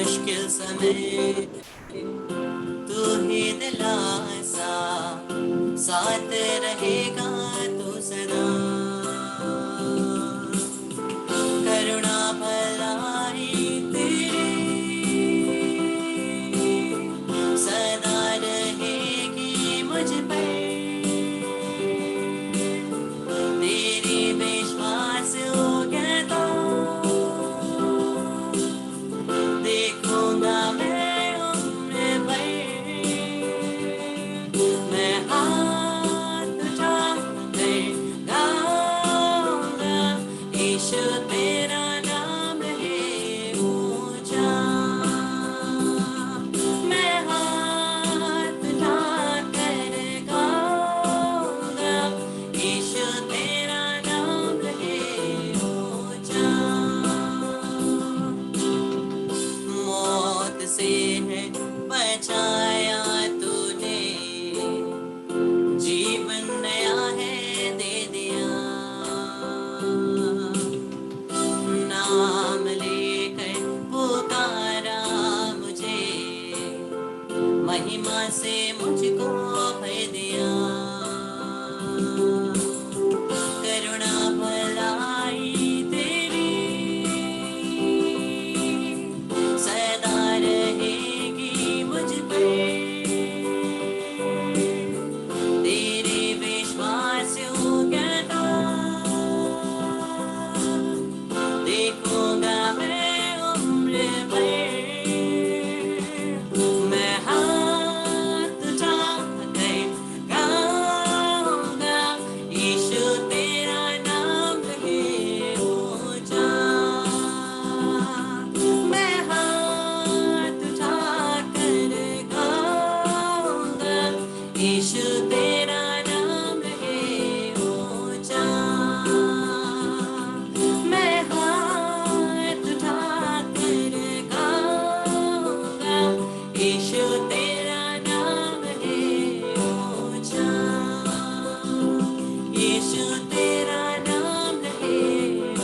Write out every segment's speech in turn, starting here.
मुश्किल समय तू ही दिलासा, साथ रहेगा तू सदा। करुणा भलाई तेरी सदा रहेगी मुझ पर, तेरी विश्वास हो गया तो देखूंगा मैं उम्र भर। मैं हाथ उठा कर गाऊंगा, यीशु तेरा नाम है ऊंचा। मैं हाथ उठा कर गाऊंगा, यीशु तेरा नाम है ऊंचा। मौत से है बचाया तूने, जीवन नया है दे दिया। नाम लेकर पुकारा मुझे, महिमा से मुझको भर दिया। करुणा भलाई तेरी सदा रहेगी मुझ पर, तेरे विश्वास हो गया तो देखूंगा मैं उम्र भर। मैं हाथ उठा कर गाऊंगा, यीशु तेरा नाम है ऊंचा। मैं हाथ उठा कर गाऊंगा, यीशु तेरा नाम है ऊंचा। मैं हाथ उठा कर गाऊंगा, यीशु तेरा नाम है ऊंचा। यीशु तेरा नाम है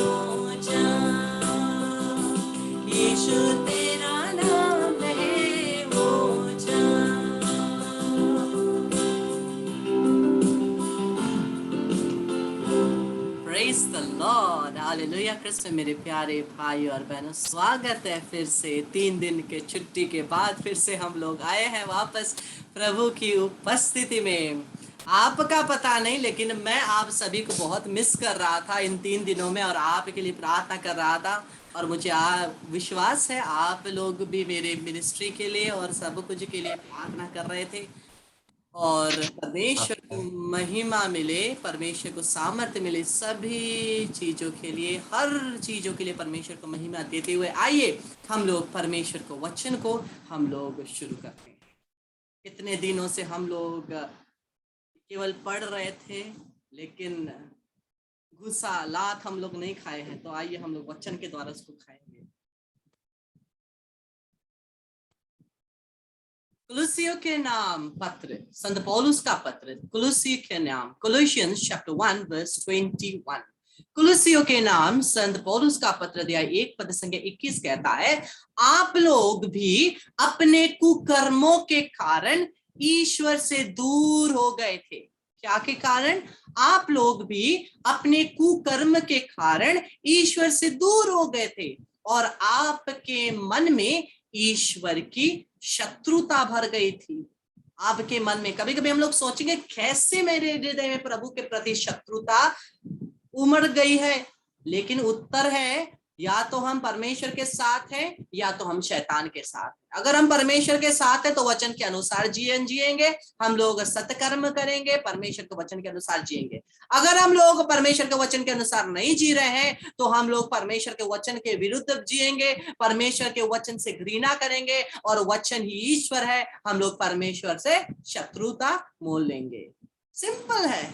ऊंचा, यीशु तेरा नाम है ऊंचा। Praise the Lord, hallelujah. Krishna मेरे प्यारे भाई और बहनों, स्वागत है फिर से 3 दिन के छुट्टी के बाद। फिर से हम लोग आए हैं वापस प्रभु की उपस्थिति में। आपका पता नहीं, लेकिन मैं आप सभी को बहुत मिस कर रहा था इन 3 दिनों में, और आपके लिए प्रार्थना कर रहा था। और मुझे विश्वास है आप लोग भी मेरे मिनिस्ट्री के लिए और सब कुछ के लिए प्रार्थना कर रहे थे। और परमेश्वर को महिमा मिले, परमेश्वर को सामर्थ्य मिले सभी चीजों के लिए, हर चीजों के लिए परमेश्वर को महिमा देते हुए आइए हम लोग परमेश्वर को वचन को हम लोग शुरू करते हैं। कितने दिनों से हम लोग केवल पढ़ रहे थे, लेकिन घुसा लात हम लोग नहीं खाए हैं। तो आइए हम लोग वचन के द्वारा उसको खाएंगे। कुलुसियों के नाम पत्र, संत पौलुस का पत्र कुलुसियों के नाम, Colossians chapter 1 verse 21। कुलुसियों के नाम संत पौलुस का पत्र अध्याय 1 पद संख्या 21 कहता है, आप लोग भी अपने कुकर्मों के कारण ईश्वर से दूर हो गए थे। क्या के कारण? आप लोग भी अपने कुकर्म के कारण ईश्वर से दूर हो गए थे, और आपके मन में ईश्वर की शत्रुता भर गई थी। आपके मन में कभी कभी हम लोग सोचेंगे, कैसे मेरे हृदय में प्रभु के प्रति शत्रुता उमड़ गई है? लेकिन उत्तर है, या तो हम परमेश्वर के साथ हैं या तो हम शैतान के साथ हैं। अगर हम परमेश्वर के साथ हैं तो वचन के अनुसार जिएंगे, हम लोग सत्कर्म करेंगे, परमेश्वर के वचन के अनुसार जिएंगे। अगर हम लोग परमेश्वर के वचन के अनुसार नहीं जी रहे हैं तो हम लोग परमेश्वर के वचन के विरुद्ध जिएंगे, परमेश्वर के वचन से घृणा करेंगे, और वचन ही ईश्वर है, हम लोग परमेश्वर से शत्रुता मोल लेंगे। सिंपल है,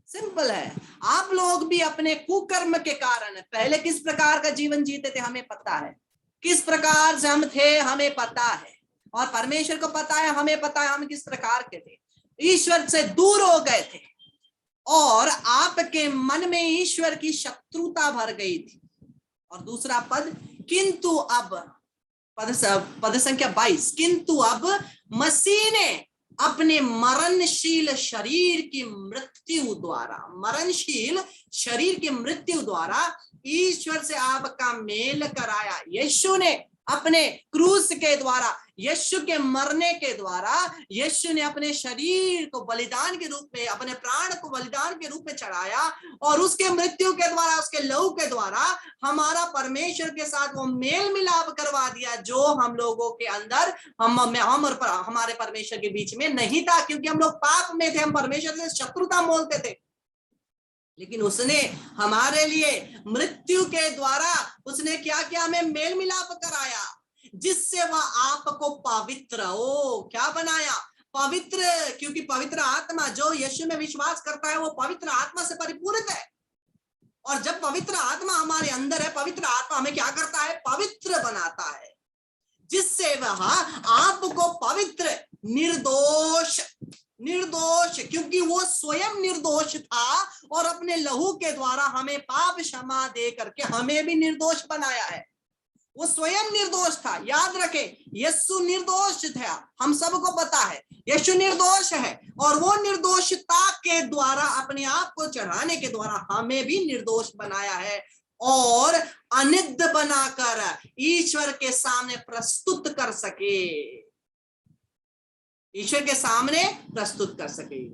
सिंपल है। आप लोग भी अपने कुकर्म के कारण पहले किस प्रकार का जीवन जीते थे हमें पता है, किस प्रकार से हम थे हमें पता है, और परमेश्वर को पता है, हमें पता है हम किस प्रकार के थे। ईश्वर से दूर हो गए थे और आपके मन में ईश्वर की शत्रुता भर गई थी। और दूसरा पद, किंतु अब पद संख्या 22, किंतु अब मसीह ने अपने मरणशील शरीर की मृत्यु द्वारा ईश्वर से आपका मेल कराया। यीशु ने अपने क्रूस के द्वारा, यीशु के मरने के द्वारा, यीशु ने अपने शरीर को बलिदान के रूप में, अपने प्राण को बलिदान के रूप में चढ़ाया और उसके मृत्यु के द्वारा, उसके लहू के द्वारा हमारा परमेश्वर के साथ वो मेल मिलाप करवा दिया, जो हम लोगों के अंदर हम और हमारे परमेश्वर के बीच में नहीं था, क्योंकि हम लोग पाप में थे, हम परमेश्वर से शत्रुता मोलते थे। लेकिन उसने हमारे लिए मृत्यु के द्वारा उसने क्या किया, हमें मेल मिलाप कराया, जिससे वह आपको पवित्र क्या बनाया, पवित्र, क्योंकि पवित्र आत्मा जो यीशु में विश्वास करता है वो पवित्र आत्मा से परिपूरित है। और जब पवित्र आत्मा हमारे अंदर है, पवित्र आत्मा हमें क्या करता है, पवित्र बनाता है, जिससे वह आपको पवित्र, निर्दोष, क्योंकि वो स्वयं निर्दोष था और अपने लहू के द्वारा हमें पाप क्षमा दे करके हमें भी निर्दोष बनाया है। वो स्वयं निर्दोष था। याद रखें, यीशु निर्दोष था, हम सबको पता है यीशु निर्दोष है, और वो निर्दोषता के द्वारा, अपने आप को चढ़ाने के द्वारा हमें भी निर्दोष बनाया है और अनिद्ध बनाकर ईश्वर के सामने प्रस्तुत कर सके, ईश्वर के सामने प्रस्तुत कर सके।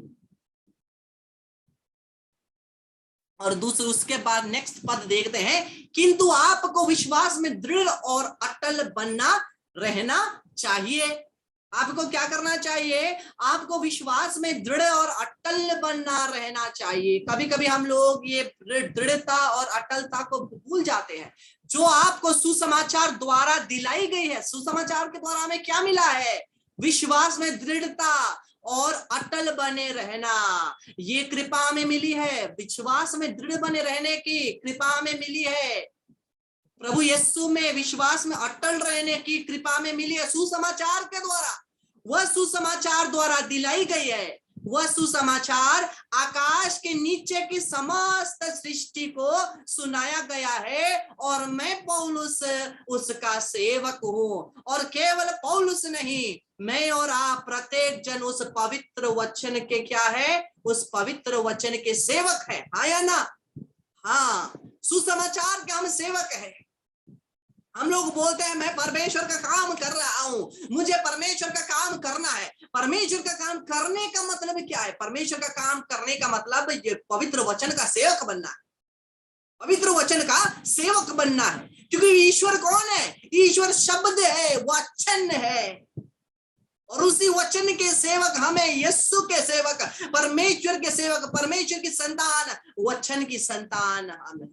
और दूसरे, उसके बाद नेक्स्ट पद देखते हैं, किंतु आपको विश्वास में दृढ़ और अटल बनना रहना चाहिए। आपको क्या करना चाहिए, आपको विश्वास में दृढ़ और अटल बनना रहना चाहिए। कभी कभी हम लोग ये दृढ़ता और अटलता को भूल जाते हैं, जो आपको सुसमाचार द्वारा दिलाई गई है। सुसमाचार के द्वारा हमें क्या मिला है, विश्वास में दृढ़ता और अटल बने रहना, ये कृपा में मिली है। विश्वास में दृढ़ बने रहने की कृपा में मिली है, प्रभु यीशु में विश्वास में अटल रहने की कृपा में मिली है, सुसमाचार के द्वारा। वह सुसमाचार द्वारा दिलाई गई है, वह सुसमाचार आकाश के नीचे की समस्त सृष्टि को सुनाया गया है, और मैं पौलुस उसका सेवक हूं। और केवल पौलुस नहीं, मैं और आप प्रत्येक जन उस पवित्र वचन के क्या है, उस पवित्र वचन के सेवक है। हाँ या ना? हाँ, सुसमाचार के हम सेवक हैं। हम लोग बोलते हैं मैं परमेश्वर का काम कर रहा हूं, मुझे परमेश्वर का काम करना है। परमेश्वर का काम करने का मतलब क्या है? परमेश्वर का काम करने का मतलब ये पवित्र वचन का सेवक बनना है, पवित्र वचन का सेवक बनना है। क्योंकि ईश्वर कौन है? ईश्वर शब्द है, वचन है, और उसी वचन के सेवक हमें, यीशु के सेवक, परमेश्वर के सेवक, परमेश्वर की संतान, वचन की संतान हमें।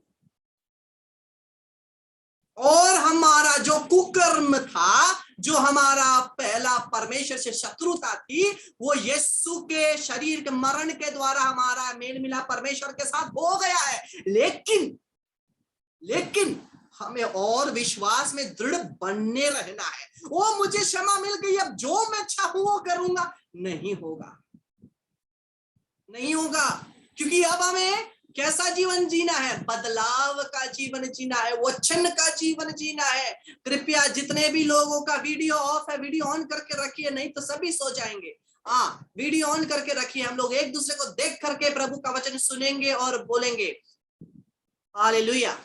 और हमारा जो कुकर्म था, जो हमारा पहला परमेश्वर से शत्रुता थी, वो यीशु के शरीर के मरण के द्वारा हमारा मेल मिला परमेश्वर के साथ हो गया है। लेकिन हमें और विश्वास में दृढ़ बनने रहना है। वो मुझे क्षमा मिल गई, अब जो मैं चाहूं वो करूंगा, नहीं होगा, क्योंकि अब हमें कैसा जीवन जीना है? बदलाव का जीवन जीना है, वचन का जीवन जीना है। कृपया जितने भी लोगों का वीडियो ऑफ है, वीडियो ऑन करके रखिए, नहीं तो सभी सो जाएंगे। हाँ, वीडियो ऑन करके रखिए, हम लोग एक दूसरे को देख करके प्रभु का वचन सुनेंगे और बोलेंगे हालेलुया,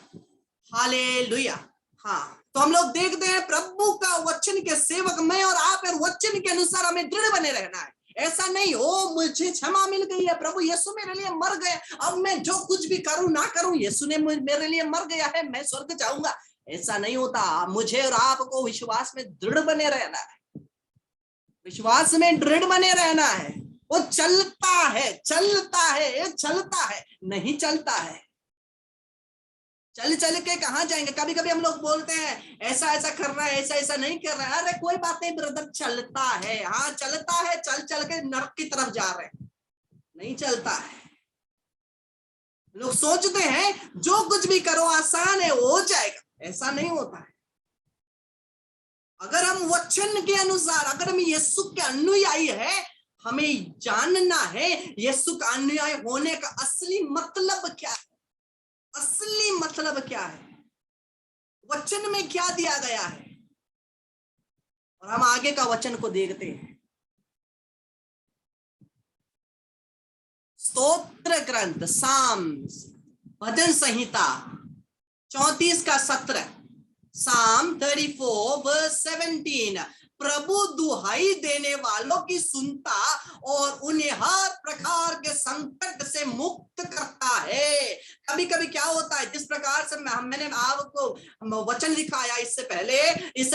हालेलुया। हाँ, तो हम लोग देखते हैं प्रभु का वचन के सेवक मैं और आप, और वचन के अनुसार हमें दृढ़ बने रहना है। ऐसा नहीं हो मुझे क्षमा मिल गई है, प्रभु यीशु मेरे लिए मर गए, अब मैं जो कुछ भी करूं ना करूं, यीशु ने मेरे लिए मर गया है, मैं स्वर्ग जाऊंगा। ऐसा नहीं होता। मुझे और आपको विश्वास में दृढ़ बने रहना है, विश्वास में दृढ़ बने रहना है। वो चलता है, नहीं चलता है। चल के कहां जाएंगे? कभी कभी हम लोग बोलते हैं ऐसा ऐसा कर रहा है, ऐसा ऐसा नहीं कर रहा है। अरे कोई बात नहीं ब्रदर, चलता है। हाँ चलता है, चल के नरक की तरफ जा रहे हैं, नहीं चलता है। लोग सोचते हैं जो कुछ भी करो आसान है, हो जाएगा, ऐसा नहीं होता है। अगर हम वचन के अनुसार, अगर हम यीशु के अनुयायी है, हमें जानना है यीशु का अनुयायी होने का असली मतलब क्या है। असली मतलब क्या है? वचन में क्या दिया गया है? और हम आगे का वचन को देखते हैं। स्तोत्र ग्रंथ, साम्स, भजन संहिता 34 का 17, साम 34 वर्स 17, प्रभु दुहाई देने वालों की सुनता और उन्हें हर प्रकार के संकट से मुक्त करता है। कभी कभी क्या होता है, जिस प्रकार से मैंने आपको वचन दिखाया इससे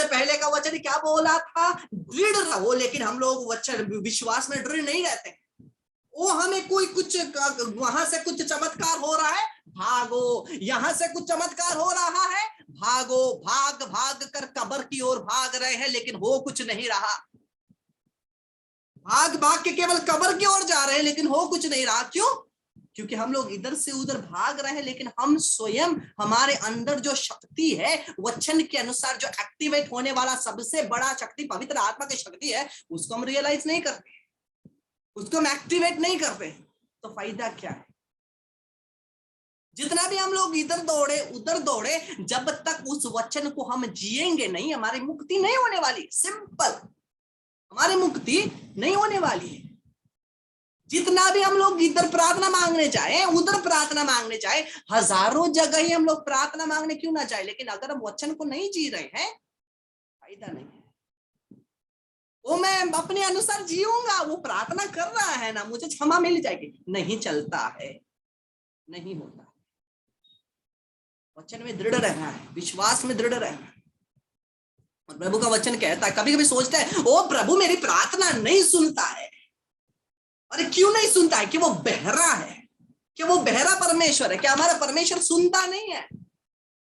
पहले का वचन क्या बोला था, दृढ़ रहो, लेकिन हम लोग वचन विश्वास में दृढ़ नहीं रहते। वो हमें कोई कुछ वहां से कुछ चमत्कार हो रहा है, भागो, यहां से कुछ चमत्कार हो रहा है, भागो, भाग भाग कर कब्र की ओर भाग रहे हैं, लेकिन हो कुछ नहीं रहा। भाग भाग के केवल कब्र की ओर जा रहे हैं, लेकिन हो कुछ नहीं रहा। क्यों? क्योंकि हम लोग इधर से उधर भाग रहे हैं, लेकिन हम स्वयं, हमारे अंदर जो शक्ति है वचन के अनुसार, जो एक्टिवेट होने वाला सबसे बड़ा शक्ति पवित्र आत्मा की शक्ति है, उसको हम रियलाइज नहीं करते, उसको हम एक्टिवेट नहीं करते। तो फायदा क्या है? जितना भी हम लोग इधर दौड़े उधर दौड़े, जब तक उस वचन को हम जिएंगे नहीं, हमारी मुक्ति नहीं होने वाली। सिंपल, हमारी मुक्ति नहीं होने वाली है। जितना भी हम लोग इधर प्रार्थना मांगने जाए, उधर प्रार्थना मांगने जाए, हजारों जगह ही हम लोग प्रार्थना मांगने क्यों ना जाए, लेकिन अगर हम वचन को नहीं जी रहे हैं, फायदा नहीं है। वो मैं अपने अनुसार जीऊंगा, वो प्रार्थना कर रहा है ना, मुझे क्षमा मिल जाएगी, नहीं चलता है, नहीं होता। वचन में दृढ़ रहना है, विश्वास में दृढ़ रहना है। और प्रभु का वचन कहता है, कभी कभी सोचता है ओ प्रभु मेरी प्रार्थना नहीं सुनता है। अरे क्यों नहीं सुनता है? कि वो बहरा है, कि वो बहरा परमेश्वर है। क्या हमारा परमेश्वर सुनता नहीं है?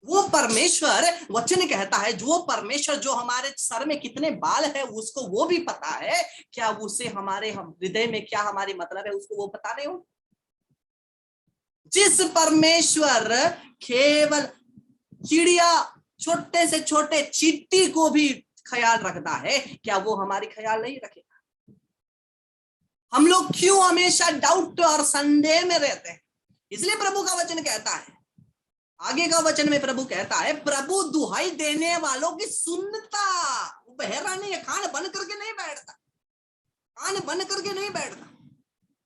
वो परमेश्वर, वचन कहता है, जो परमेश्वर जो हमारे सर में कितने बाल है उसको वो भी पता है। क्या उसे हमारे हृदय में क्या हमारी मतलब है उसको वो पता नहीं हो? जिस परमेश्वर केवल चिड़िया, छोटे से छोटे चींटी को भी ख्याल रखता है, क्या वो हमारी ख्याल नहीं रखेगा? हम लोग क्यों हमेशा डाउट और संदेह में रहते हैं? इसलिए प्रभु का वचन कहता है, आगे का वचन में प्रभु कहता है, प्रभु दुहाई देने वालों की सुनता। वो बहरा नहीं है, कान बंद करके नहीं बैठता, कान बंद करके नहीं बैठता।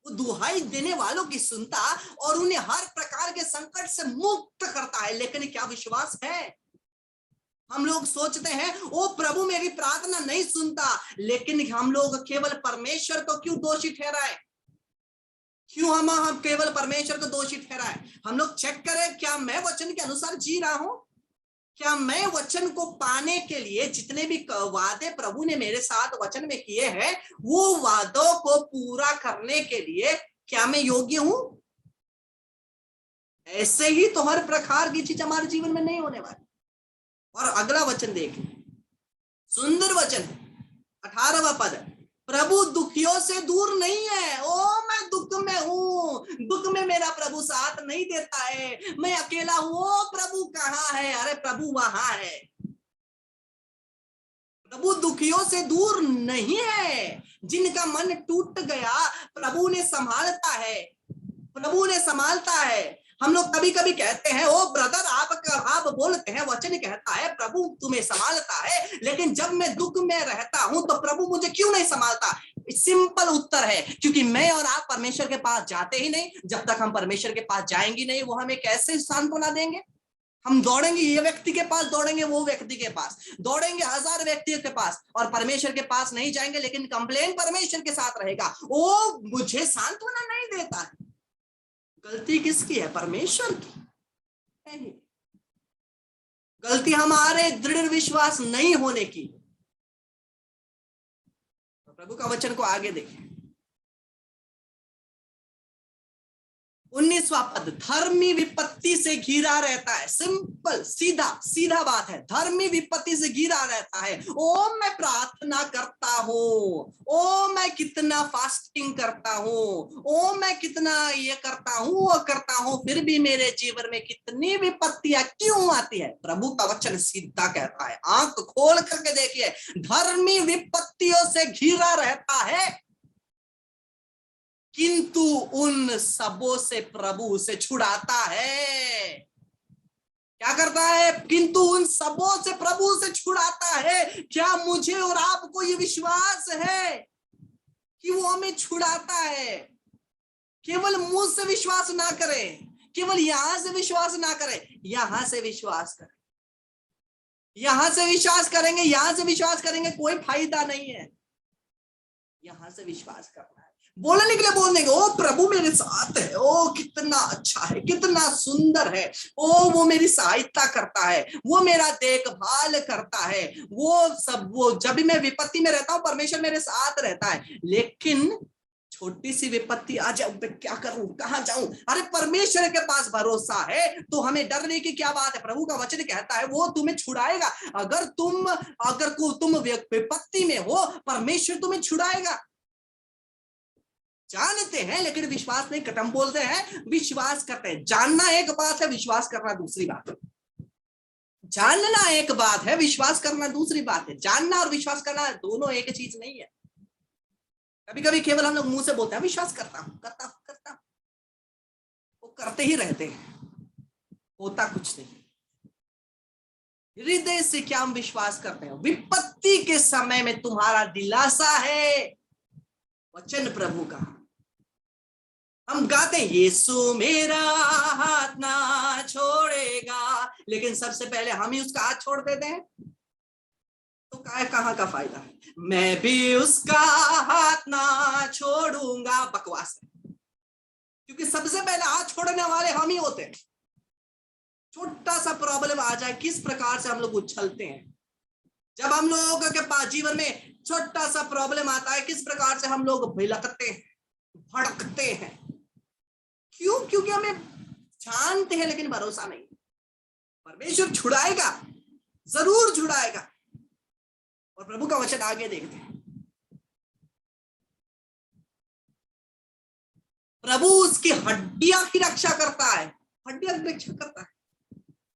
वो दुहाई देने वालों की सुनता और उन्हें हर प्रकार के संकट से मुक्त करता है। लेकिन क्या विश्वास है? हम लोग सोचते हैं ओ प्रभु मेरी प्रार्थना नहीं सुनता, लेकिन हम लोग केवल परमेश्वर को क्यों दोषी ठहराए? क्यों हम केवल परमेश्वर को दोषी ठहराए? हम लोग चेक करें, क्या मैं वचन के अनुसार जी रहा हूं? क्या मैं वचन को पाने के लिए जितने भी वादे प्रभु ने मेरे साथ वचन में किए हैं, वो वादों को पूरा करने के लिए क्या मैं योग्य हूं? ऐसे ही तो हर प्रकार की चीज हमारे जीवन में नहीं होने वाली। और अगला वचन देखिए, सुंदर वचन, 18वां पद, प्रभु दुखियों से दूर नहीं है। ओ मैं दुख में हूं, दुख में मेरा प्रभु साथ नहीं देता है, मैं अकेला हूं। ओ प्रभु कहाँ है? अरे प्रभु वहां है। प्रभु दुखियों से दूर नहीं है। जिनका मन टूट गया प्रभु ने संभालता है, प्रभु ने संभालता है। हम लोग कभी कभी कहते हैं ओ ब्रदर, आप बोलते हैं, वचन कहता है प्रभु तुम्हें संभालता है, लेकिन जब मैं दुख में रहता हूं तो प्रभु मुझे क्यों नहीं संभालता? सिंपल उत्तर है, क्योंकि मैं और आप परमेश्वर के पास जाते ही नहीं। जब तक हम परमेश्वर के पास जाएंगे नहीं, वो हमें कैसे सांत्वना देंगे? हम दौड़ेंगे, ये व्यक्ति के पास दौड़ेंगे, वो व्यक्ति के पास दौड़ेंगे, 1000 व्यक्तियों के पास, और परमेश्वर के पास नहीं जाएंगे, लेकिन कंप्लेन परमेश्वर के साथ रहेगा, वो मुझे सांत्वना नहीं देता है। गलती किसकी है? परमेश्वर की नहीं, गलती हमारे दृढ़ विश्वास नहीं होने की। तो प्रभु का वचन को आगे देखें, 19वां पद, धर्मी विपत्ति से घिरा रहता है। सिंपल, सीधा सीधा बात है, धर्मी विपत्ति से घिरा रहता है। ओ मैं प्रार्थना करता हूँ, ओ मैं कितना फास्टिंग करता हूँ, ओ मैं कितना ये करता हूँ वो करता हूँ, फिर भी मेरे जीवन में कितनी विपत्तियां क्यों आती है? प्रभु का वचन सीधा कहता है, आंख खोल करके देखिए, धर्मी विपत्तियों से घिरा रहता है, किंतु उन सबों से प्रभु उसे छुड़ाता है। क्या करता है? किंतु उन सबों से प्रभु से छुड़ाता है। क्या मुझे और आपको ये विश्वास है कि वो हमें छुड़ाता है? केवल मुंह से विश्वास ना करें, केवल यहां से विश्वास ना करें, यहां से विश्वास करें। यहां से विश्वास करेंगे, यहां से विश्वास करेंगे, कोई फायदा नहीं है। यहां से विश्वास करना है। बोलने के लिए बोलने के, ओ प्रभु मेरे साथ है, ओ कितना अच्छा है, कितना सुंदर है, ओ वो मेरी सहायता करता है, वो मेरा देखभाल करता है, वो जब भी मैं विपत्ति में रहता हूं परमेश्वर मेरे साथ रहता है। लेकिन छोटी सी विपत्ति आ जाए, मैं क्या करूं, कहां जाऊं? अरे परमेश्वर के पास भरोसा है तो हमें डरने की क्या बात है? प्रभु का वचन कहता है वो तुम्हें छुड़ाएगा। अगर तुम विपत्ति में हो, परमेश्वर तुम्हें छुड़ाएगा। जानते हैं लेकिन विश्वास नहीं करते। हम बोलते हैं विश्वास करते हैं। जानना एक बात है, विश्वास करना दूसरी बात है। जानना एक बात है, विश्वास करना दूसरी बात है। जानना और विश्वास करना दोनों एक चीज नहीं है। कभी कभी केवल हम लोग मुंह से बोलते हैं विश्वास करता हूं, करता हूं, करता हूं, वो करते ही रहते हैं, होता कुछ नहीं। हृदय से क्या हम विश्वास करते हैं? विपत्ति के समय में तुम्हारा दिलासा है वचन प्रभु का। हम गाते हैं यीशु मेरा हाथ ना छोड़ेगा, लेकिन सबसे पहले हम ही उसका हाथ छोड़ देते हैं तो कहां का फायदा है? मैं भी उसका हाथ ना छोड़ूंगा, बकवास है। क्योंकि सबसे पहले हाथ छोड़ने वाले हम ही होते हैं। छोटा सा प्रॉब्लम आ जाए, किस प्रकार से हम लोग उछलते हैं। जब हम लोगों के पास जीवन में छोटा सा प्रॉब्लम आता है, किस प्रकार से हम लोग भिलकते हैं, भड़कते हैं। क्यों? क्योंकि हमें जानते हैं लेकिन भरोसा नहीं। परमेश्वर छुड़ाएगा, जरूर छुड़ाएगा। और प्रभु का वचन आगे देखते हैं, प्रभु उसकी हड्डियां की रक्षा करता है। हड्डियां की रक्षा करता है,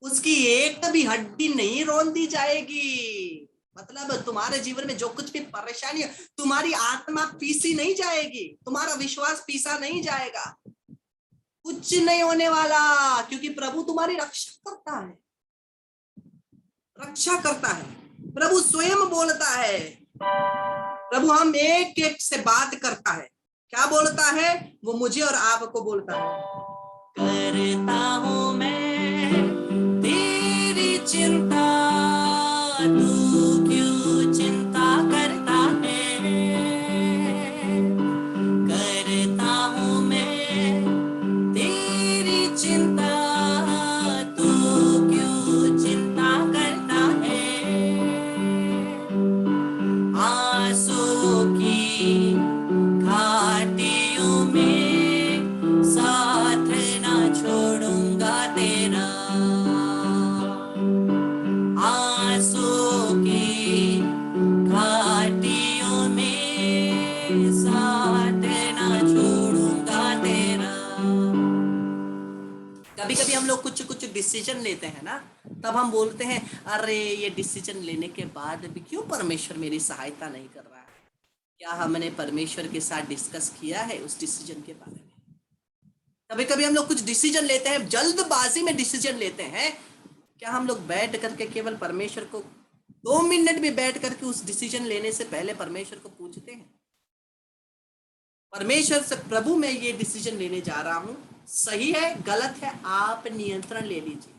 उसकी एक भी हड्डी नहीं रौंदी जाएगी। मतलब तुम्हारे जीवन में जो कुछ भी परेशानी है, तुम्हारी आत्मा पीसी नहीं जाएगी, तुम्हारा विश्वास पीसा नहीं जाएगा, कुछ नहीं होने वाला। क्योंकि प्रभु तुम्हारी रक्षा करता है, रक्षा करता है। प्रभु स्वयं बोलता है, प्रभु हम एक एक से बात करता है। क्या बोलता है? वो मुझे और आपको बोलता है, करता हूं मैं तेरी चिंता, तू क्यों चिंता करता है? करता हूं मैं तेरी चिंता, तू क्यों चिंता करता है? आंसू की घाटियों में साथ ना छोड़ूंगा तेरा, आंसू की घाटियों में साथ ना छोड़ूंगा तेरा। कभी कभी हम लोग कुछ कुछ डिसीजन लेते हैं ना, तब हम बोलते हैं अरे ये डिसीजन लेने के बाद भी क्यों परमेश्वर मेरी सहायता नहीं कर रहा है? क्या हमने परमेश्वर के साथ डिस्कस किया है उस डिसीजन के बारे में? कभी कभी हम लोग कुछ डिसीजन लेते हैं, जल्दबाजी में डिसीजन लेते हैं। क्या हम लोग बैठ करके केवल परमेश्वर को 2 मिनट भी बैठ करके उस डिसीजन लेने से पहले परमेश्वर को पूछते हैं, परमेश्वर से प्रभु मैं ये डिसीजन लेने जा रहा हूं, सही है गलत है, आप नियंत्रण ले लीजिए,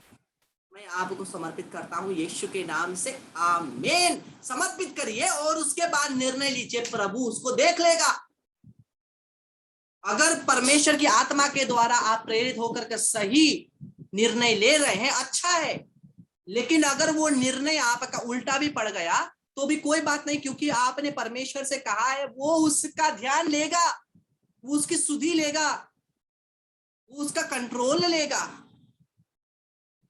मैं आपको समर्पित करता हूं यीशु के नाम से, आमीन। समर्पित करिए और उसके बाद निर्णय लीजिए, प्रभु उसको देख लेगा। अगर परमेश्वर की आत्मा के द्वारा आप प्रेरित होकर के सही निर्णय ले रहे हैं, अच्छा है। लेकिन अगर वो निर्णय आपका उल्टा भी पड़ गया तो भी कोई बात नहीं, क्योंकि आपने परमेश्वर से कहा है, वो उसका ध्यान लेगा, वो उसकी सुधि लेगा, वो उसका कंट्रोल लेगा।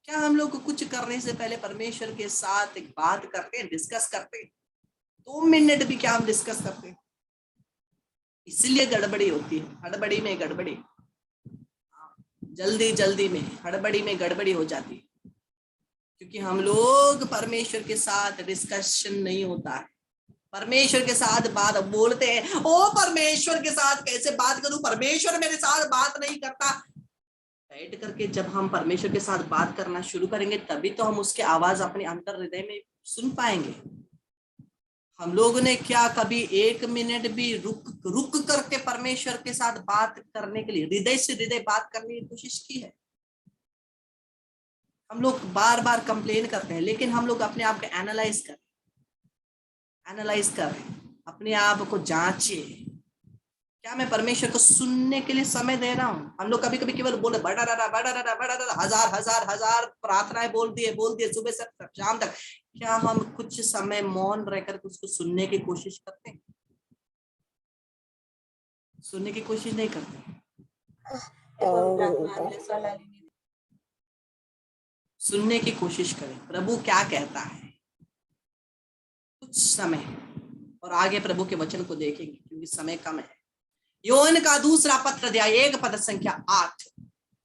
क्या हम लोग कुछ करने से पहले परमेश्वर के साथ एक बात करते हैं, डिस्कस करते हैं? 2 मिनट भी क्या हम डिस्कस करते हैं? इसलिए गड़बड़ी होती है, हड़बड़ी में गड़बड़ी, जल्दी जल्दी में हड़बड़ी में गड़बड़ी हो जाती है, क्योंकि हम लोग परमेश्वर के साथ डिस्कशन नहीं होता है। परमेश्वर के साथ बात बोलते हैं, ओ परमेश्वर के साथ कैसे बात करूं, परमेश्वर मेरे साथ बात नहीं करता। बैठ करके जब हम परमेश्वर के साथ बात करना शुरू करेंगे तभी तो हम उसकी आवाज अपने अंतर हृदय में सुन पाएंगे। हम लोगों ने क्या कभी एक मिनट भी रुक करके परमेश्वर के साथ बात करने के लिए, हृदय से हृदय बात करने की कोशिश की है? हम लोग बार बार कंप्लेन करते हैं, लेकिन हम लोग अपने आप को एनालाइज करें, अपने आप को जांचिए, क्या मैं परमेश्वर को सुनने के लिए समय दे रहा हूँ? हम लोग कभी कभी केवल बोले बड़ा हजार प्रार्थनाएं बोल दिए सुबह से शाम तक। क्या हम कुछ समय मौन रहकर उसको सुनने की कोशिश करते हैं? सुनने की कोशिश नहीं करते। सुनने की कोशिश करें, प्रभु क्या कहता है, कुछ समय, और आगे प्रभु के वचन को देखेंगे क्योंकि समय कम है। योहन का दूसरा पत्र अध्याय 1 पद संख्या 8।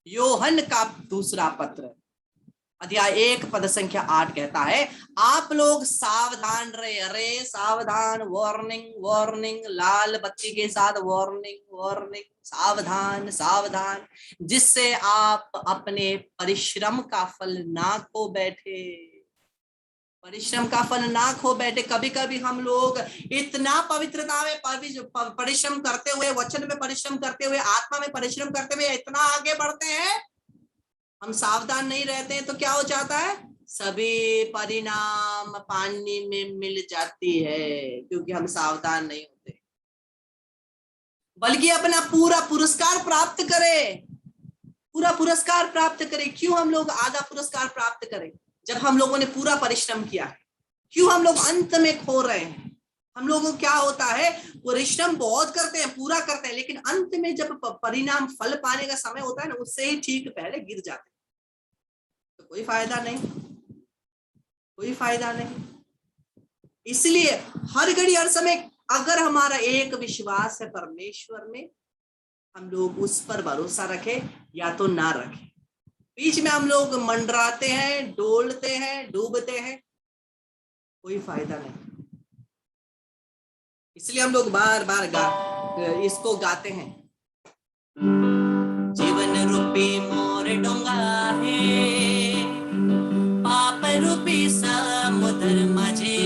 योहन का दूसरा पत्र अध्याय 1 पद संख्या 8 कहता है, आप लोग सावधान रहे। अरे सावधान, वार्निंग, लाल बत्ती के साथ वार्निंग, सावधान सावधान, जिससे आप अपने परिश्रम का फल ना खो बैठे। परिश्रम का फल ना खो बैठे। कभी कभी हम लोग इतना पवित्रता में परिश्रम करते हुए, वचन में परिश्रम करते हुए, आत्मा में परिश्रम करते हुए इतना आगे बढ़ते हैं, हम सावधान नहीं रहते हैं तो क्या हो जाता है? सभी परिणाम पानी में मिल जाती है, क्योंकि हम सावधान नहीं होते। बल्कि अपना पूरा पुरस्कार प्राप्त करें, पूरा पुरस्कार प्राप्त करें। क्यों हम लोग आधा पुरस्कार प्राप्त करें जब हम लोगों ने पूरा परिश्रम किया है? क्यों हम लोग अंत में खो रहे हैं? हम लोगों को क्या होता है, परिश्रम बहुत करते हैं, पूरा करते हैं, लेकिन अंत में जब परिणाम फल पाने का समय होता है ना, उससे ही ठीक पहले गिर जाते हैं। तो कोई फायदा नहीं। इसलिए हर घड़ी हर समय अगर हमारा एक विश्वास है परमेश्वर में, हम लोग उस पर भरोसा रखें या तो ना रखें। बीच में हम लोग मंडराते हैं, डोलते हैं, डूबते हैं, कोई फायदा नहीं। इसलिए हम लोग बार बार इसको गाते हैं, जीवन रूपी मोर डोंगा है, पाप रूपी समुद्र माझे,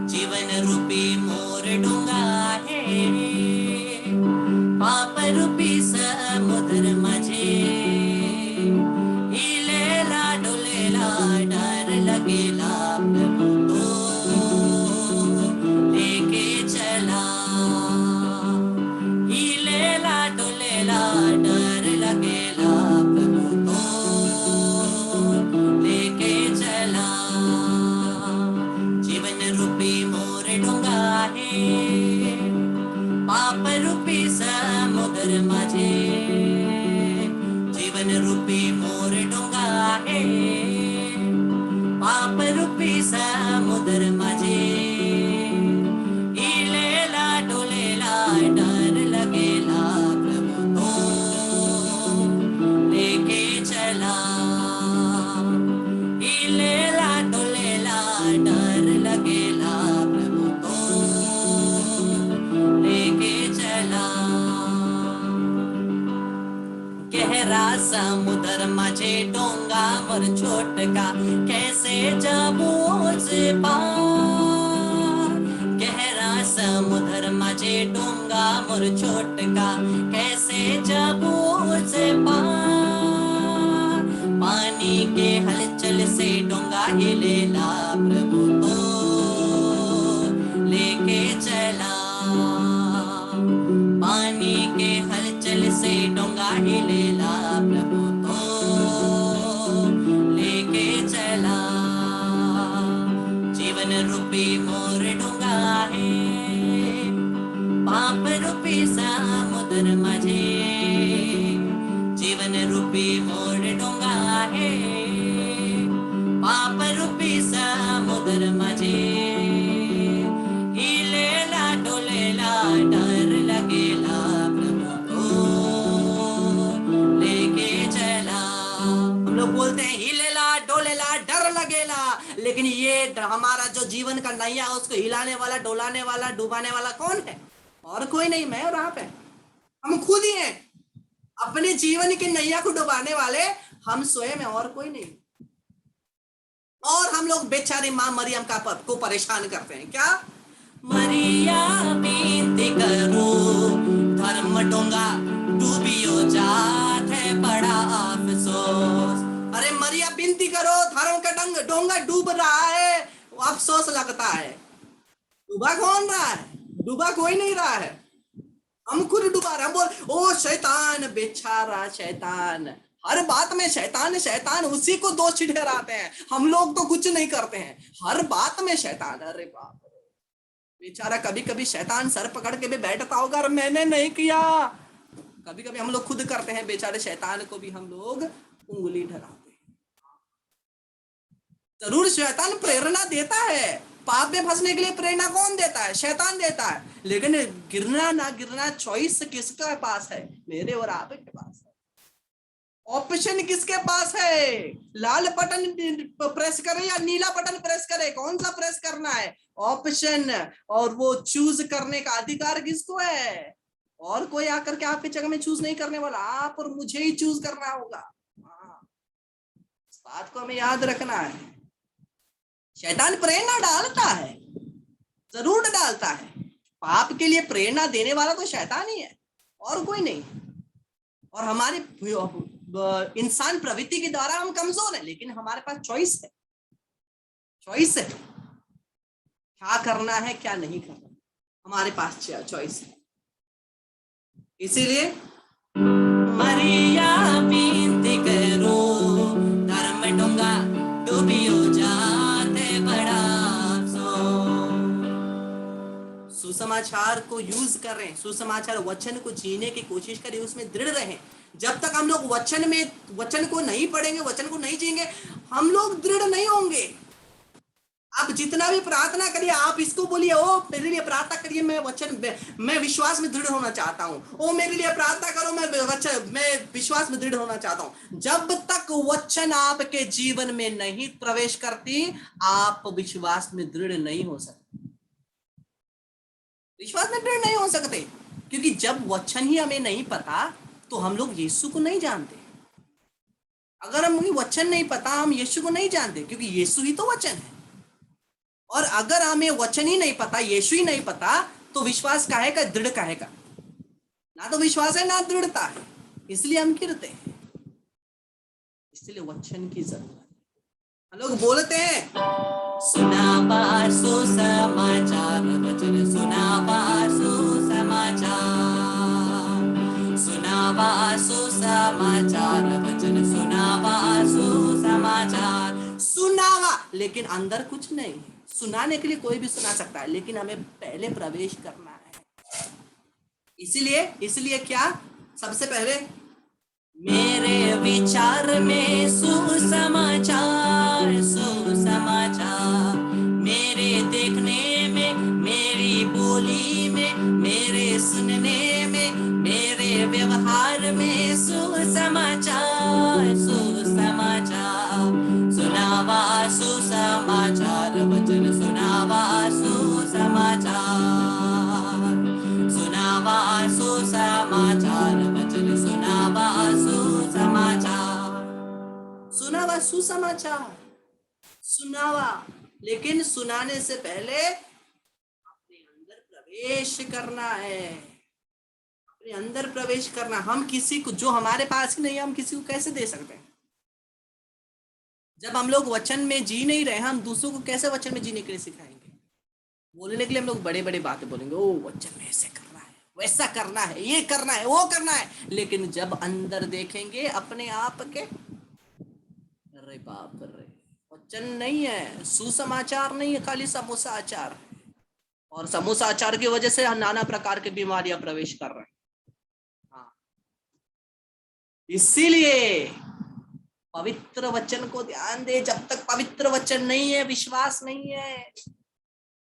जीवन रूपी मोर डोंगा है, पाप रूपी समुद्र माझे, हिलेला डोलेला डर लगेला, प्रभु तो लेके चला, हिलेला डोलेला डर लगेला, प्रभु तो लेके चला, जीवन रूपी मोर डोंगा है, पाप रूपी समुद्र माझे, जीवन रूपी मोर डोंगा है, पाप रूपी समुद्र माझे, हिलेला डोलेला डर लगेला, प्रभु तो लेके चला, हिलेला डोलेला डर लगेला, प्रभु तो लेके चला, गहरा समुद्र माझे डोंगा मर छोटका, कैसे जाबू से पार, गहरा समुद्र माझे डोंगा मोर छोटका, कैसे जाबू से पार, पानी के हलचल से डोंगा हिलेला, प्रभु तो लेके चला, पानी के हलचल से डोंगा हिलेला, प्रभु तो लेके चला, जीवन रूपी मोर डोंगा है, पाप रूपी समुद्र माझे, जीवन रूपी मोर डोंगा है, पाप रूपी समुद्र माझे, हिलेला डोलेला डर लगेला, प्रभु तो लेके चला। हम लोग बोलते हैं हिलेला डोलेला डर लगेला, लेकिन ये हमारा जो जीवन का नैया है उसको हिलाने वाला, डोलाने वाला, डुबाने वाला कौन है? और कोई नहीं, मैं और आप है, हम खुद ही हैं। अपने जीवन की नैया को डुबाने वाले हम स्वयं हैं और कोई नहीं। और हम लोग बेचारी माँ मरियम को परेशान करते हैं क्या? मरिया विनती करो, धर्म डोंगा डूबियो जात है बड़ा अफसोस। अरे मरिया विनती करो, धर्म का डोंगा डूब रहा है, अफसोस लगता है। डूबा कौन रहा है? डूबा कोई नहीं रहा है, हम खुद डूबा रहे हैं। बोल ओ शैतान, बेचारा शैतान, हर बात में शैतान शैतान, उसी को दोषी ठहराते हैं। हम लोग तो कुछ नहीं करते हैं, हर बात में शैतान। अरे बाप रे, बेचारा कभी कभी शैतान सर पकड़ के भी बैठता होगा, और मैंने नहीं किया। कभी कभी हम लोग खुद करते हैं, बेचारे शैतान को भी हम लोग उंगली ठहराते हैं। जरूर शैतान प्रेरणा देता है, पाप में फंसने के लिए प्रेरणा कौन देता है? शैतान देता है। लेकिन गिरना ना गिरना चॉइस किसके पास है? मेरे और आपके पास है। ऑप्शन किसके पास है? लाल बटन प्रेस करे या नीला बटन प्रेस करे, कौन सा प्रेस करना है? ऑप्शन। और वो चूज करने का अधिकार किसको है? और कोई आकर के आपके जगह में चूज नहीं करने वाला, आप और मुझे ही चूज करना होगा। इस बात को हमें याद रखना है। शैतान प्रेरणा डालता है, जरूर डालता है। पाप के लिए प्रेरणा देने वाला तो शैतान ही है और कोई नहीं। और हमारे इंसान प्रवृत्ति के द्वारा हम कमजोर हैं, लेकिन हमारे पास चॉइस है। चॉइस है, क्या करना है क्या नहीं करना, हमारे पास चॉइस है। इसीलिए मरिया विनती करो, धर्म डोंगा डूबियो जाते बड़ा अफसोस। सुसमाचार को यूज करें, सुसमाचार वचन को जीने की कोशिश करें, उसमें दृढ़ रहें। जब तक हम लोग वचन को नहीं पढ़ेंगे, वचन को नहीं जिएंगे, हम लोग दृढ़ नहीं होंगे। आप जितना भी प्रार्थना करिए, आप इसको बोलिए ओ मेरे लिए प्रार्थना करिए, मैं विश्वास में दृढ़ होना चाहता हूँ। ओ मेरे लिए प्रार्थना करो, मैं विश्वास में दृढ़ होना चाहता हूँ। जब तक वचन आपके जीवन में नहीं प्रवेश करती, आप विश्वास में दृढ़ नहीं हो सकते। विश्वास में दृढ़ नहीं हो सकते, क्योंकि जब वचन ही हमें नहीं पता तो हम लोग यीशु को नहीं जानते। अगर हमें वचन नहीं पता, हम यीशु को नहीं जानते, क्योंकि यीशु ही तो वचन है। और अगर हमें वचन ही नहीं पता, यीशु ही नहीं पता, तो विश्वास काहे का, दृढ़ काहे का? ना तो विश्वास है ना दृढ़ता है, इसलिए हम गिरते हैं। इसलिए वचन की जरूरत है। लोग बोलते हैं सुनावा सुसमाचार, वचन सुनावा सुसमाचार, सुनावा सुसमाचार, वचन सुनावा सुसमाचार। सुनावा, लेकिन अंदर कुछ नहीं। सुनाने के लिए कोई भी सुना सकता है, लेकिन हमें पहले प्रवेश करना है। इसीलिए क्या, सबसे पहले मेरे विचार में सुसमाचार, सुसमाचार, मेरे देखने में, मेरी बोली में, मेरे सुनने में, मेरे व्यवहार में सुसमाचार, सुसमाचार, सुनावा सुसमाचार, वचन सुनावा सुसमाचार, सुनावा सुसमाचार, वचन सुनावा सुसमाचार, सुनावा सुसमाचार, सुनावा। लेकिन सुनाने से पहले अपने अंदर प्रवेश करना है, अपने अंदर प्रवेश करना। हम किसी को, जो हमारे पास ही नहीं है, हम किसी को कैसे दे सकते हैं? जब हम लोग वचन में जी नहीं रहे, हम दूसरों को कैसे वचन में जीने के लिए सिखाएंगे? बोलने के लिए हम लोग बड़े बड़े बातें बोलेंगे, ओ वचन में ऐसे करना है, वैसा करना है, ये करना है, वो करना है। लेकिन जब अंदर देखेंगे अपने आप के, अरे बाप रे, वचन नहीं है, सुसमाचार नहीं है, खाली समोसा आचार है। और समोसा आचार की वजह से नाना प्रकार की बीमारियां प्रवेश कर रहे हैं। हाँ, इसीलिए पवित्र वचन को ध्यान दे। जब तक पवित्र वचन नहीं है, विश्वास नहीं है,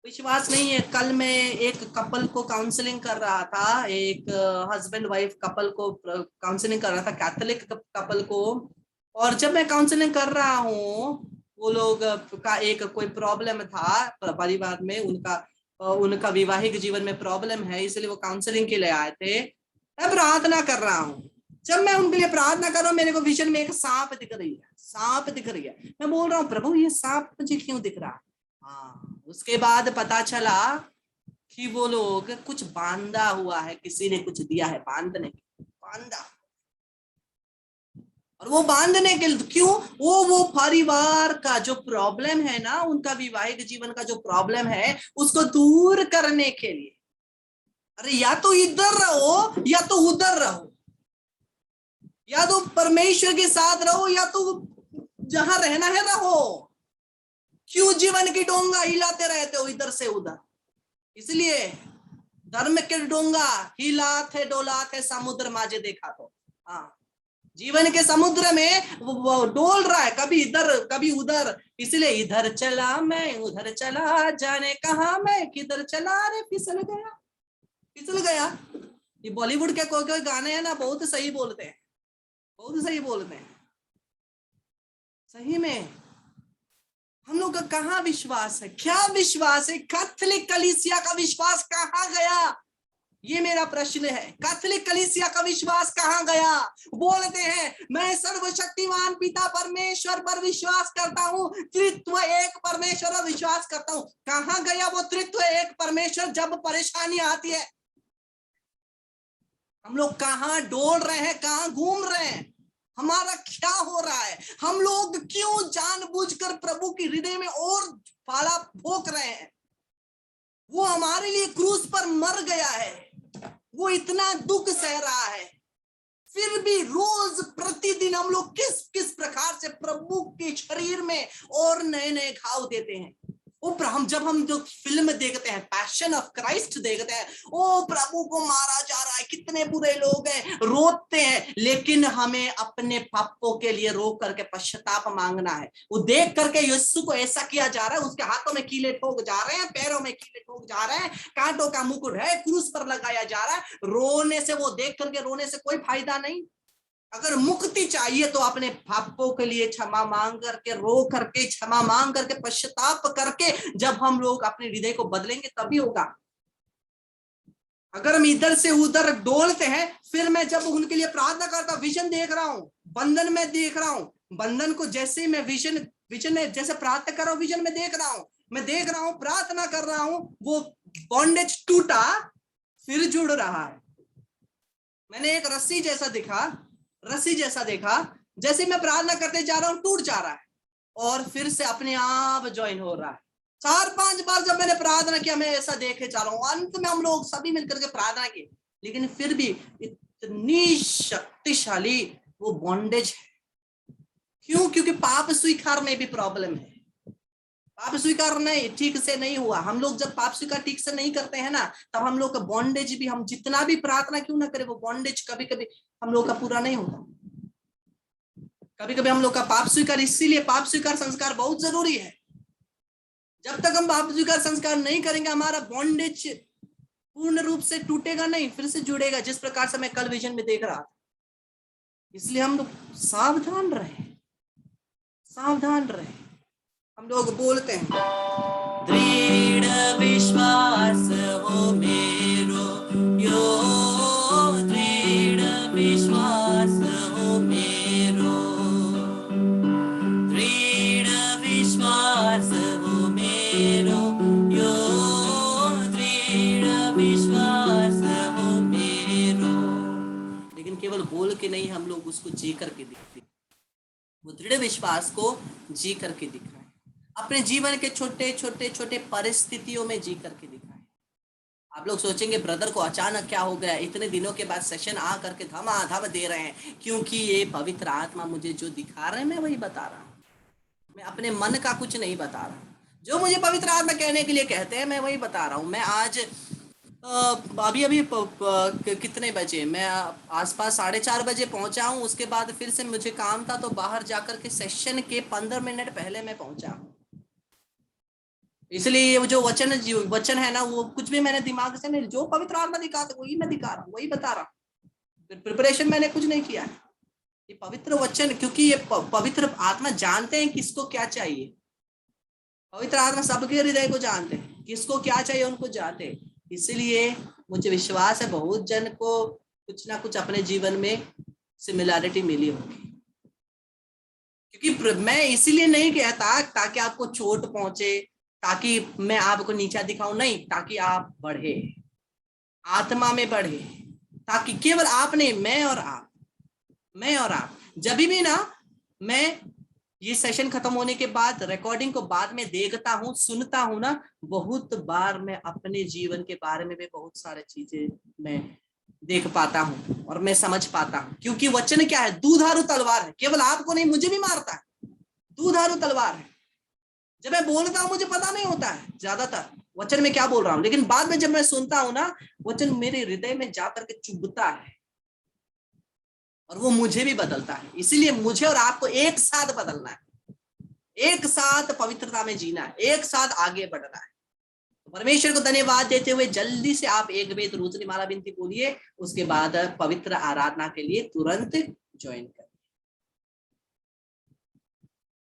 विश्वास नहीं है। कल मैं एक कपल को काउंसलिंग कर रहा था, एक हस्बैंड वाइफ कपल को काउंसलिंग कर रहा था, कैथोलिक कपल को। और जब मैं काउंसलिंग कर रहा हूँ, वो लोग का एक कोई प्रॉब्लम था परिवार में, उनका वैवाहिक जीवन में प्रॉब्लम है, इसलिए वो काउंसलिंग के लिए आए थे। मैं प्रार्थना कर रहा हूँ, जब मैं उनके लिए प्रार्थना कर रहा हूँ, मेरे को विजन में एक सांप दिख रही है, सांप दिख रही है। मैं बोल रहा हूँ प्रभु ये सांप मुझे क्यों दिख रहा है? हाँ, उसके बाद पता चला कि वो लोग कुछ बांधा हुआ है, किसी ने कुछ दिया है बांधने, बांधा। और वो बांधने के लिए क्यों? वो परिवार का जो प्रॉब्लम है ना, उनका वैवाहिक जीवन का जो प्रॉब्लम है, उसको दूर करने के लिए। अरे या तो इधर रहो या तो उधर रहो, या तो परमेश्वर के साथ रहो या तो जहां रहना है रहो। क्यों जीवन की डोंगा हिलाते रहते हो इधर से उधर? इसलिए धर्म के डोंगा हिलाते डोलाते समुद्र माजे देखा तो। हाँ, जीवन के समुद्र में वो डोल रहा है, कभी इधर कभी उधर। इसलिए इधर चला मैं उधर चला, जाने कहा मैं किधर चला, रे फिसल गया, फिसल गया। ये बॉलीवुड के कोई कोई गाने हैं ना, बहुत सही बोलते हैं, बहुत सही बोलते हैं। सही में हम लोग का कहाँ विश्वास है? क्या विश्वास है? कैथोलिक कलीसिया का विश्वास कहाँ गया? ये मेरा प्रश्न है। कैथोलिक कलीसिया का विश्वास कहाँ गया? बोलते हैं मैं सर्वशक्तिमान पिता परमेश्वर पर विश्वास करता हूँ, त्रित्व एक परमेश्वर पर विश्वास करता हूँ। कहाँ गया वो त्रित्व एक परमेश्वर जब परेशानी आती है? हम लोग कहाँ डोल रहे हैं, कहाँ घूम रहे हैं? हमारा क्या हो रहा है? हम लोग क्यों जानबूझकर प्रभु की हृदय में और फाला ठोक रहे हैं? वो हमारे लिए क्रूस पर मर गया है, वो इतना दुख सह रहा है, फिर भी रोज प्रतिदिन हम लोग किस किस प्रकार से प्रभु के शरीर में और नए नए घाव देते हैं। जब हम जो फिल्म देखते हैं, पैशन ऑफ क्राइस्ट देखते हैं, ओ प्रभु को मारा जा रहा है, कितने बुरे लोग हैं, रोते हैं, लेकिन हमें अपने पापों के लिए रो करके पश्चाताप मांगना है। वो देख करके यीशु को ऐसा किया जा रहा है, उसके हाथों में कीले ठोक जा रहे हैं, पैरों में कीले ठोक जा रहे हैं, कांटों का मुकुट है, क्रूस पर लगाया जा रहा है। रोने से, वो देख करके रोने से कोई फायदा नहीं। अगर मुक्ति चाहिए तो अपने पापों के लिए क्षमा मांग करके, रो करके, क्षमा मांग करके, पश्चाताप करके जब हम लोग अपने हृदय को बदलेंगे तभी होगा। अगर हम इधर से उधर डोलते हैं, फिर मैं जब उनके लिए प्रार्थना करता, विजन देख रहा हूं, बंधन में देख रहा हूं, बंधन को जैसे ही मैं विजन में जैसे प्रार्थना कर रहा हूं, विजन में देख रहा हूं, मैं देख रहा हूं, प्रार्थना कर रहा हूं, वो बॉन्डेज टूटा फिर जुड़ रहा है। मैंने एक रस्सी जैसा देखा, जैसे मैं प्रार्थना करते जा रहा हूं टूट जा रहा है और फिर से अपने आप ज्वाइन हो रहा है। 4-5 बार जब मैंने प्रार्थना किया, मैं ऐसा देखे जा रहा हूं। अंत में हम लोग सभी मिलकर के प्रार्थना की, लेकिन फिर भी इतनी शक्तिशाली वो बॉन्डेज है। क्यों? क्योंकि पाप स्वीकार में भी प्रॉब्लम है। पाप स्वीकार नहीं ठीक से नहीं हुआ। हम लोग जब पाप स्वीकार ठीक से नहीं करते हैं ना, तब हम लोग का बॉन्डेज भी, हम जितना भी प्रार्थना क्यों ना करें, वो बॉन्डेज कभी कभी हम लोग का पूरा नहीं होता। कभी कभी हम लोग का पाप स्वीकार, इसीलिए पाप स्वीकार संस्कार बहुत जरूरी है। जब तक हम पाप स्वीकार संस्कार नहीं करेंगे, हमारा बॉन्डेज पूर्ण रूप से टूटेगा नहीं, फिर से जुड़ेगा, जिस प्रकार से मैं कल विजन में देख रहा था। इसलिए हम लोग सावधान रहे। हम लोग बोलते हैं दृढ़ विश्वास हो मेरो, यो दृढ़ विश्वास हो मेरो, दृढ़ विश्वास हो मेरो, यो दृढ़ विश्वास हो मेरो। लेकिन केवल बोल के नहीं, हम लोग उसको जी करके दिखते, वो दृढ़ विश्वास को जी करके दिखाएं, अपने जीवन के छोटे परिस्थितियों में जी करके दिखाएं। आप लोग सोचेंगे ब्रदर को अचानक क्या हो गया, इतने दिनों के बाद सेशन आ करके धमाधम दे रहे हैं। क्योंकि ये पवित्र आत्मा मुझे जो दिखा रहे हैं, मैं वही बता रहा हूँ। मैं अपने मन का कुछ नहीं बता रहा, जो मुझे पवित्र आत्मा कहने के लिए कहते हैं, मैं वही बता रहा हूँ। मैं आज अभी कितने बजे, मैं आसपास 4:30 बजे पहुंचा हूँ। उसके बाद फिर से मुझे काम था, तो बाहर जाकर के सेशन के 15 मिनट पहले मैं पहुंचा हूँ। इसलिए वो जो वचन है ना, वो कुछ भी मैंने दिमाग से नहीं, जो पवित्र आत्मा दिखाते वही मैं दिखा रहा हूँ, वही बता रहा हूँ। प्रिपरेशन मैंने कुछ नहीं किया है। ये पवित्र वचन, क्योंकि ये पवित्र आत्मा जानते हैं किसको क्या चाहिए। पवित्र आत्मा सबके हृदय को जानते हैं, किसको क्या चाहिए उनको जानते हैं। इसलिए मुझे विश्वास है बहुत जन को कुछ ना कुछ अपने जीवन में सिमिलैरिटी मिली होगी। क्योंकि मैं इसीलिए नहीं कहता ताकि आपको चोट पहुंचे, ताकि मैं आपको नीचा दिखाऊं, नहीं, ताकि आप बढ़े, आत्मा में बढ़े, ताकि केवल आप नहीं, मैं और आप जब भी ना, मैं ये सेशन खत्म होने के बाद रिकॉर्डिंग को बाद में देखता हूँ, सुनता हूँ ना, बहुत बार मैं अपने जीवन के बारे में भी बहुत सारी चीजें मैं देख पाता हूँ और मैं समझ पाता हूँ। क्योंकि वचन क्या है? दूधारू तलवार है, केवल आपको नहीं मुझे भी मारता है, दूधारू तलवार है। जब मैं बोलता हूँ मुझे पता नहीं होता है ज्यादातर वचन में क्या बोल रहा हूँ, लेकिन बाद में जब मैं सुनता हूँ ना, वचन मेरे हृदय में जाकर के चुभता है और वो मुझे भी बदलता है। इसीलिए मुझे और आपको एक साथ बदलना है, एक साथ पवित्रता में जीना है, एक साथ आगे बढ़ना है। परमेश्वर को धन्यवाद देते हुए जल्दी से आप एक बेत रोजनी माला बिनती बोलिए, उसके बाद पवित्र आराधना के लिए तुरंत ज्वाइन करें।